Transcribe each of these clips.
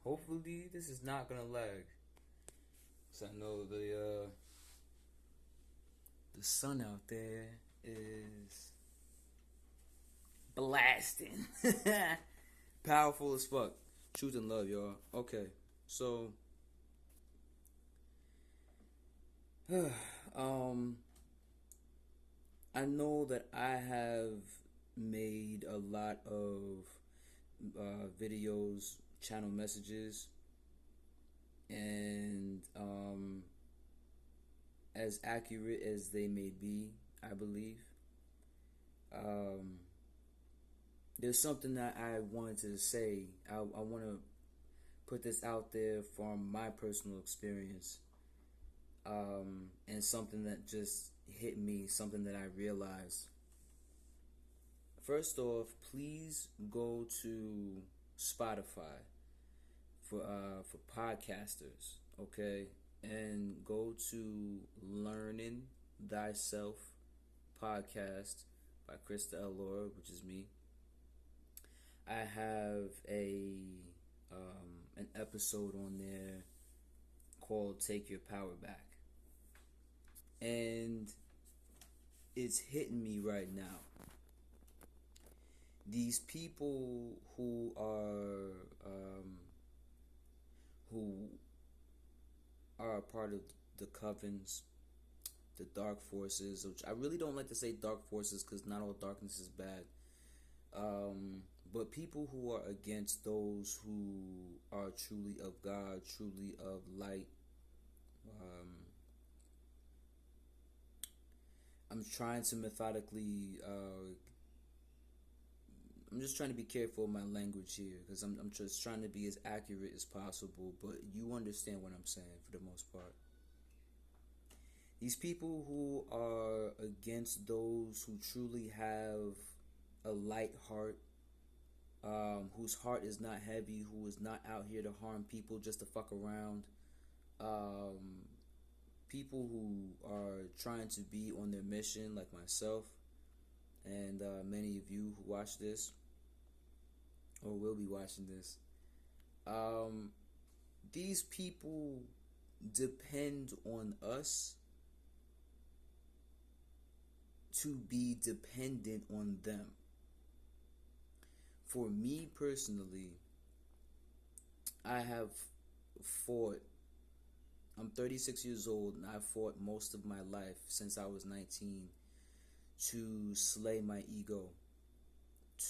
Hopefully this is not gonna lag. Cause I know the sun out there is blasting. Powerful as fuck. Truth and love, y'all. Okay. So um I know that I have made a lot of videos, channel messages, and as accurate as they may be, I believe. Um, there's something that I wanted to say. I want to put this out there from my personal experience, and something that just hit me, something that I realized. First off, please go to Spotify for podcasters, okay, and go to Learning Thyself podcast by Krista Elora, which is me. I have an episode on there called "Take Your Power Back," and it's hitting me right now. These people who are a part of the covens, the dark forces, which I really don't like to say dark forces because not all darkness is bad. But people who are against those who are truly of God, truly of light. I'm trying to methodically. I'm just trying to be careful of my language here because I'm just trying to be as accurate as possible. But you understand what I'm saying for the most part. These people who are against those who truly have a light heart, whose heart is not heavy, who is not out here to harm people just to fuck around, people who are trying to be on their mission, like myself, and many of you who watch this or will be watching this. These people depend on us to be dependent on them. For me personally, I have fought. I'm 36 years old and I fought most of my life since I was 19 to slay my ego,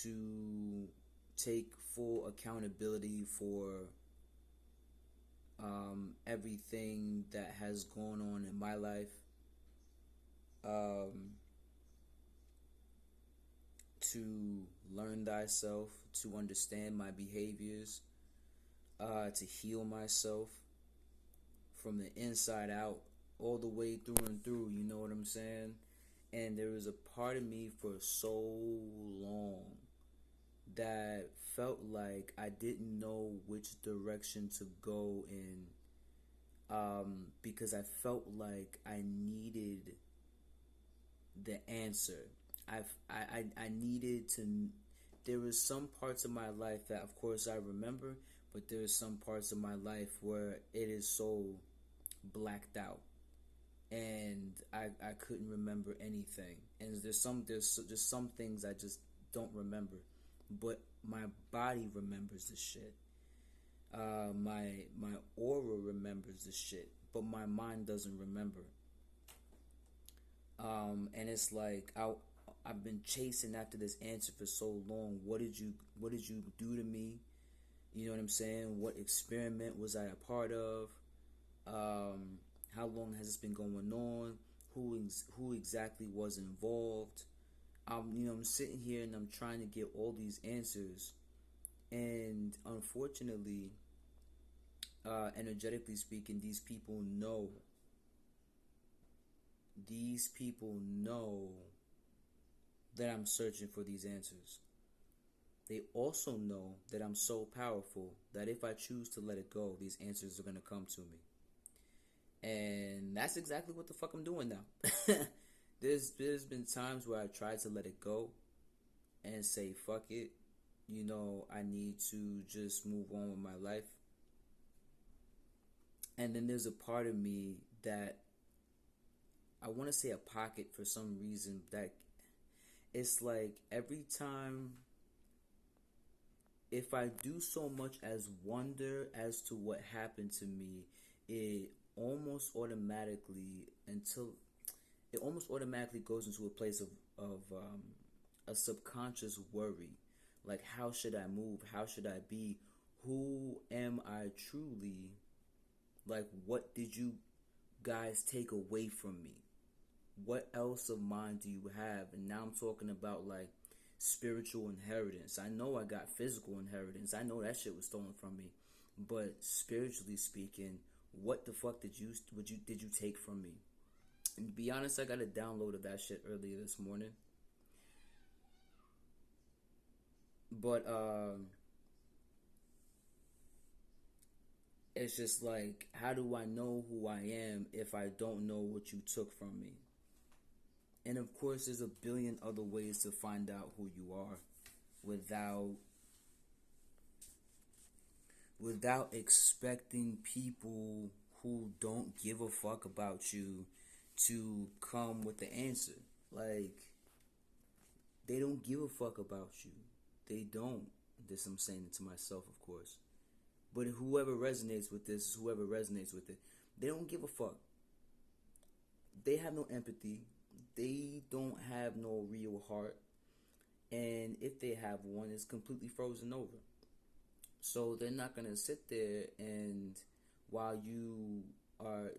to take full accountability for everything that has gone on in my life, to learn thyself, to understand my behaviors, to heal myself from the inside out, all the way through and through, you know what I'm saying? And there was a part of me for so long that felt like I didn't know which direction to go in, because I felt like I needed the answer. I needed to. There was some parts of my life that, of course, I remember, but there are some parts of my life where it is so blacked out, and I couldn't remember anything. And there's just some things I just don't remember, but my body remembers the shit. My aura remembers the shit, but my mind doesn't remember. And it's like I've been chasing after this answer for so long. What did you do to me? You know what I'm saying? What experiment was I a part of? How long has this been going on? Who exactly was involved? I'm sitting here and I'm trying to get all these answers, and unfortunately, energetically speaking, these people know. These people know that I'm searching for these answers. They also know that I'm so powerful that if I choose to let it go, these answers are going to come to me. And that's exactly what the fuck I'm doing now. There's been times where I tried to let it go and say fuck it. I need to just move on with my life. And then there's a part of me that I want to say a pocket for some reason that it's like every time if I do so much as wonder as to what happened to me, it almost automatically until it almost automatically goes into a place of a subconscious worry. Like, how should I move? How should I be? Who am I truly? Like, what did you guys take away from me? What else of mine do you have? And now I'm talking about like spiritual inheritance. I know I got physical inheritance. I know that shit was stolen from me. But spiritually speaking, what the fuck did you take from me? And to be honest, I got a download of that shit earlier this morning. But it's just like, how do I know who I am if I don't know what you took from me? And of course, there's a billion other ways to find out who you are without expecting people who don't give a fuck about you to come with the answer. Like, they don't give a fuck about you. They don't. This I'm saying it to myself, of course. But whoever resonates with this, whoever resonates with it, they don't give a fuck. They have no empathy. They don't have no real heart. And if they have one, it's completely frozen over. So they're not going to sit there and while you are,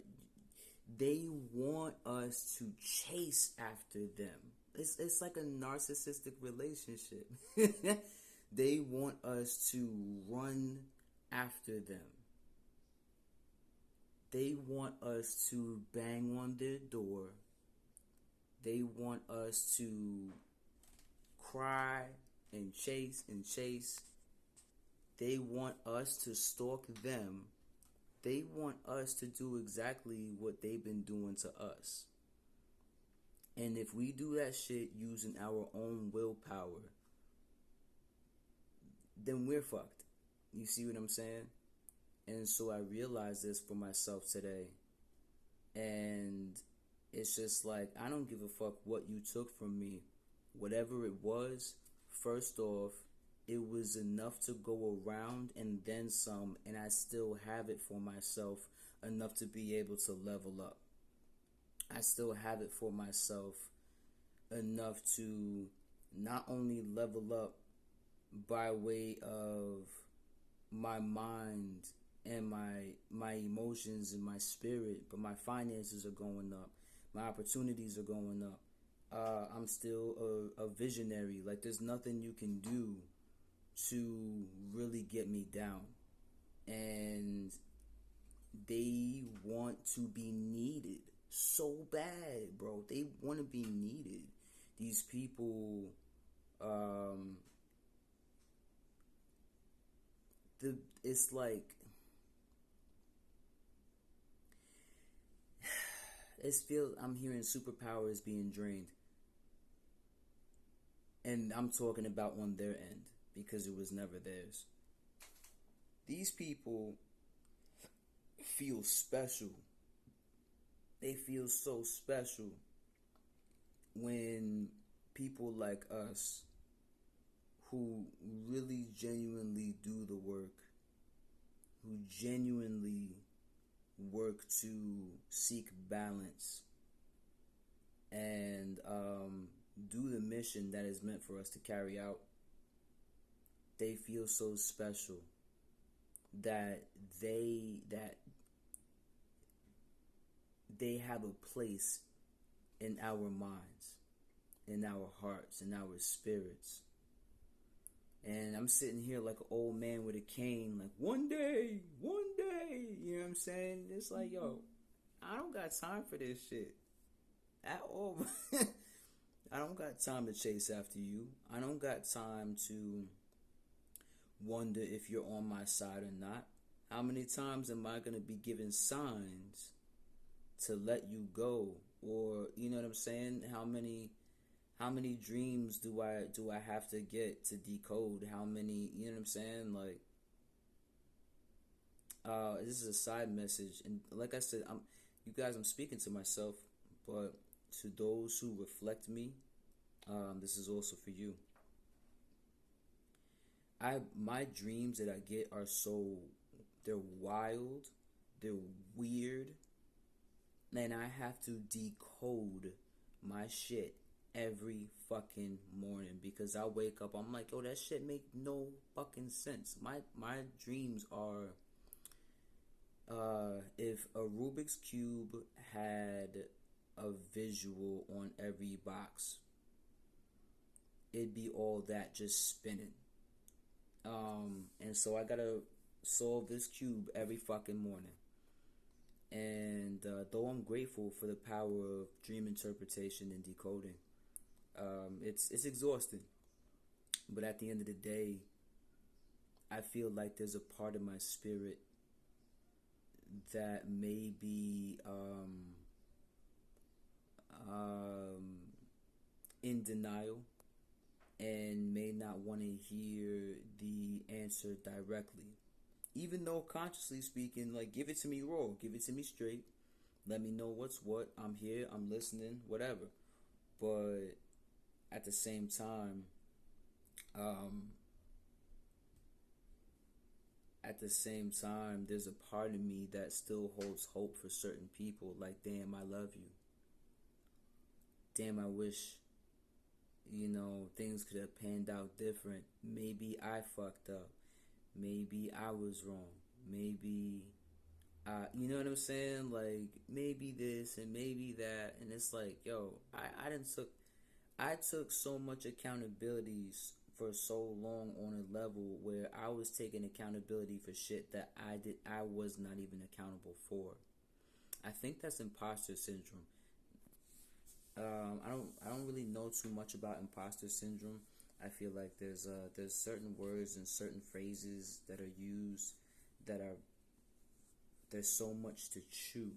they want us to chase after them. It's like a narcissistic relationship. They want us to run after them. They want us to bang on their door. They want us to cry and chase and chase. They want us to stalk them. They want us to do exactly what they've been doing to us. And if we do that shit using our own willpower, then we're fucked. You see what I'm saying? And so I realized this for myself today. And it's just like, I don't give a fuck what you took from me. Whatever it was, first off, it was enough to go around and then some, and I still have it for myself enough to be able to level up. I still have it for myself enough to not only level up by way of my mind and my emotions and my spirit, but my finances are going up. My opportunities are going up. I'm still a visionary. Like, there's nothing you can do to really get me down. And they want to be needed so bad, bro. They want to be needed. These people, it's like, I'm hearing superpowers being drained. And I'm talking about on their end, because it was never theirs. These people feel special. They feel so special when people like us, who really genuinely do the work, who genuinely work to seek balance and do the mission that is meant for us to carry out, they feel so special that they have a place in our minds, in our hearts, in our spirits. And I'm sitting here like an old man with a cane, like, one day, you know what I'm saying? It's like, yo, I don't got time for this shit at all. I don't got time to chase after you. I don't got time to wonder if you're on my side or not. How many times am I going to be given signs to let you go? Or, you know what I'm saying? How many dreams do I have to get to decode? How many, you know what I'm saying? Like, This is a side message, and like I said, you guys, I'm speaking to myself, but to those who reflect me, this is also for you. My dreams that I get are they're wild, they're weird, and I have to decode my shit every fucking morning because I wake up, I'm like, yo, that shit make no fucking sense. My dreams are, if a Rubik's Cube had a visual on every box, it'd be all that just spinning. And so I gotta solve this cube every fucking morning. And though I'm grateful for the power of dream interpretation and decoding, it's exhausting. But at the end of the day, I feel like there's a part of my spirit that may be in denial and may not want to hear the answer directly. Even though consciously speaking, like, give it to me raw, give it to me straight, let me know what's what, I'm here, I'm listening, whatever. But at the same time, there's a part of me that still holds hope for certain people. Like, damn, I love you. Damn, I wish, things could have panned out different. Maybe I fucked up. Maybe I was wrong. Maybe, you know what I'm saying? Like, maybe this and maybe that. And it's like, yo, I took so much accountabilities for so long on a level where I was taking accountability for shit that I was not even accountable for. I think that's imposter syndrome. I don't really know too much about imposter syndrome. I feel like there's certain words and certain phrases that are used that are there's so much to chew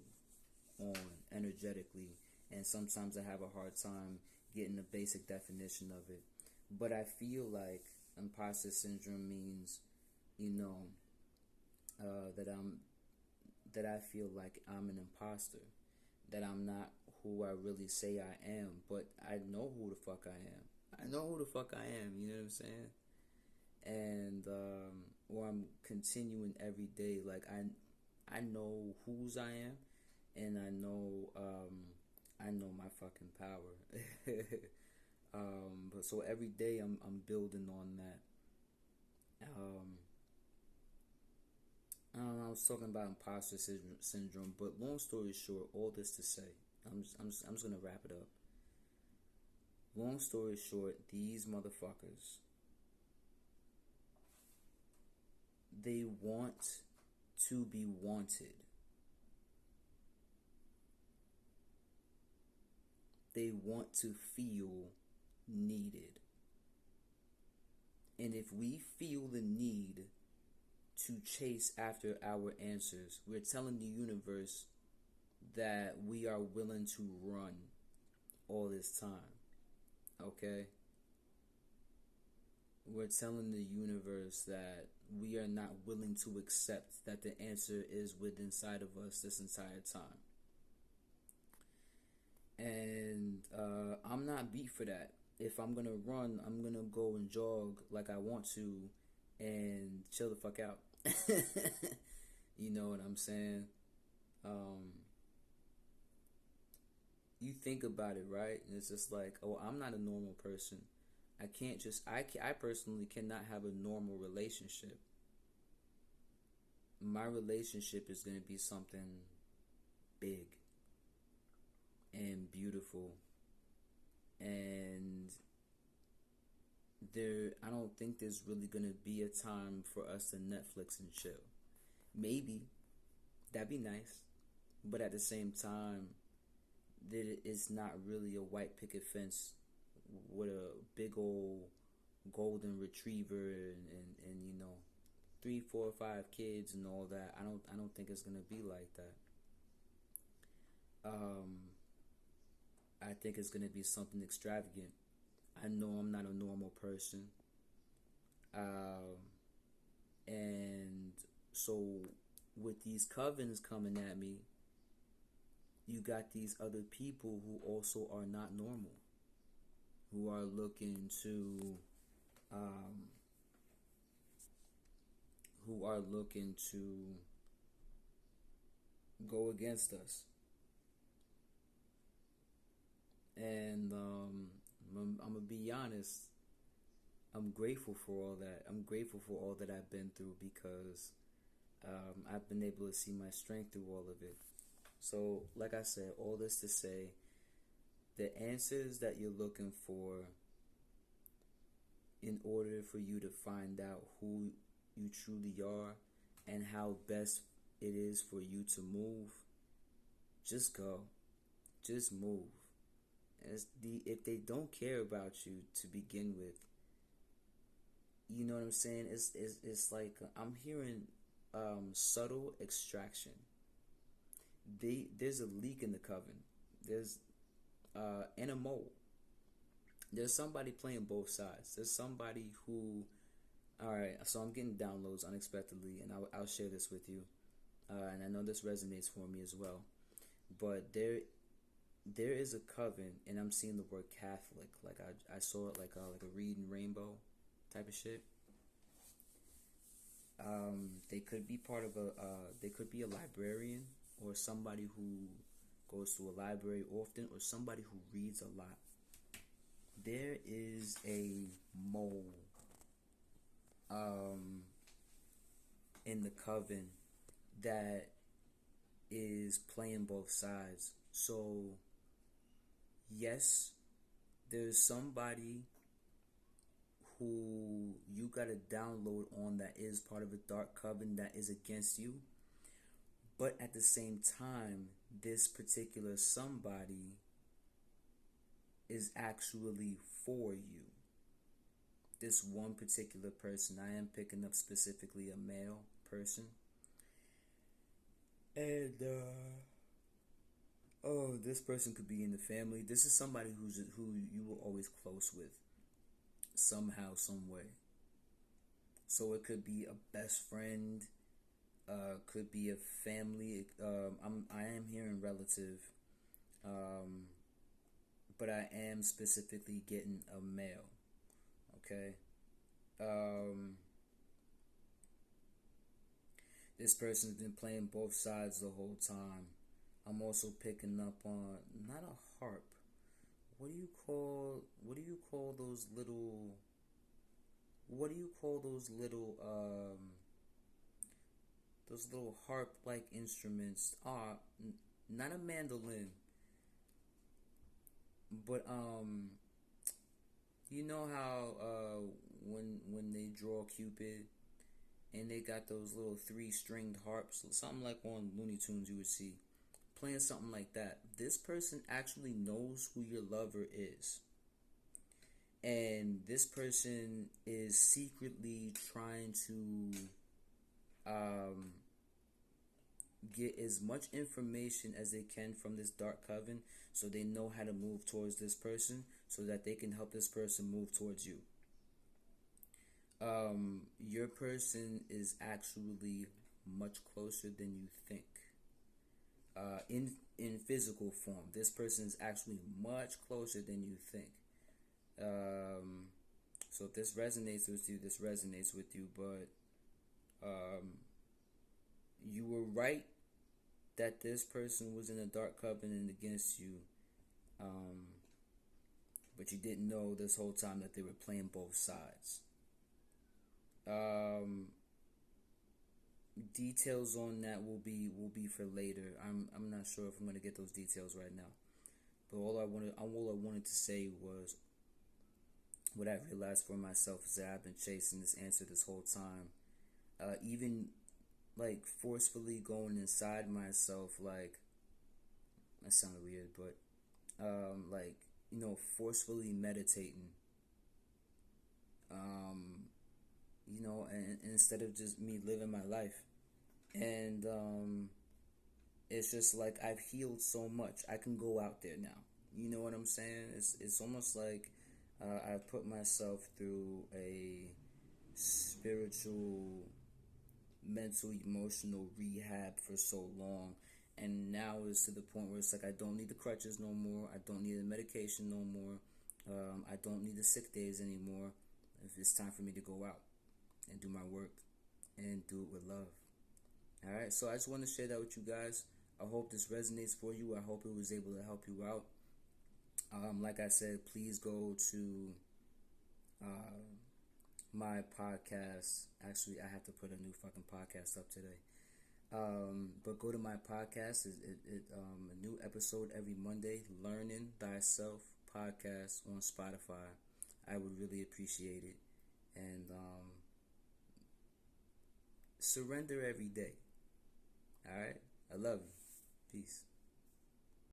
on energetically, and sometimes I have a hard time getting the basic definition of it. But I feel like imposter syndrome means, you know, that I feel like I'm an imposter, that I'm not who I really say I am, but I know who the fuck I am. I know who the fuck I am, you know what I'm saying? And or I'm continuing every day, like I know whose I am, and I know my fucking power. But so every day I'm building on that. I don't know, I was talking about imposter syndrome, but long story short, all this to say, I'm just gonna wrap it up. Long story short, these motherfuckers, they want to be wanted. They want to feel needed. And if we feel the need to chase after our answers, we're telling the universe that we are willing to run all this time. Okay? We're telling the universe that we are not willing to accept that the answer is within inside of us this entire time. And I'm not beat for that. If I'm gonna run, I'm gonna go and jog like I want to and chill the fuck out. You know what I'm saying? You think about it, right? And it's just like, oh, I'm not a normal person. I personally cannot have a normal relationship. My relationship is going to be something big and beautiful. And I don't think there's really going to be a time for us to Netflix and chill. Maybe. That'd be nice. But at the same time, that it's not really a white picket fence with a big old golden retriever and you know 3, 4, 5 kids and all that. I don't think it's gonna be like that. I think it's gonna be something extravagant. I know I'm not a normal person, and so with these covens coming at me, you got these other people who also are not normal, who are looking to, um, who are looking to go against us. And I'm gonna be honest. I'm grateful for all that. I'm grateful for all that I've been through because I've been able to see my strength through all of it. So, like I said, all this to say, the answers that you're looking for in order for you to find out who you truly are and how best it is for you to move, just go. Just move. If they don't care about you to begin with, you know what I'm saying? It's like I'm hearing subtle extraction. There's a leak in the coven. There's and a mole. There's somebody playing both sides. There's somebody who, all right. So I'm getting downloads unexpectedly, and I'll share this with you. And I know this resonates for me as well. But there is a coven, and I'm seeing the word Catholic. Like I saw it like a reading rainbow type of shit. They could be part of they could be a librarian or somebody who goes to a library often or somebody who reads a lot. There is a mole in the coven that is playing both sides. So yes, there's somebody who you gotta download on that is part of a dark coven that is against you. But at the same time, this particular somebody is actually for you. This one particular person, I am picking up specifically a male person. And oh, this person could be in the family. This is somebody who you were always close with, somehow, some way. So it could be a best friend, could be a family. I am hearing relative, but I am specifically getting a male. Okay. This person's been playing both sides the whole time. I'm also picking up on not a harp. What do you call those little harp like instruments? Not a mandolin. But you know how when they draw Cupid and they got those little 3-stringed harps, something like on Looney Tunes you would see, playing something like that. This person actually knows who your lover is. And this person is secretly trying to get as much information as they can from this dark coven so they know how to move towards this person so that they can help this person move towards you. Your person is actually much closer than you think. In physical form, this person is actually much closer than you think. So if this resonates with you, this resonates with you. But you were right that this person was in a dark covenant against you. But you didn't know this whole time that they were playing both sides. Details on that will be for later. I'm not sure if I'm gonna get those details right now. But all I wanted to say was what I realized for myself is that I've been chasing this answer this whole time. Even like forcefully going inside myself, like that sounded weird, but like, you know, forcefully meditating. You know, and instead of just me living my life. And it's just like I've healed so much. I can go out there now. You know what I'm saying? It's almost like I've put myself through a spiritual mental, emotional rehab for so long, and now it's to the point where it's like I don't need the crutches no more. I don't need the medication no more. I don't need the sick days anymore. If it's time for me to go out and do my work and do it with love. All right, so I just want to share that with you guys. I hope this resonates for you. I hope it was able to help you out. Like I said, please go to my podcast. Actually, I have to put a new fucking podcast up today. But go to my podcast. A new episode every Monday. Learning Thyself podcast on Spotify. I would really appreciate it. And surrender every day. All right. I love you. Peace.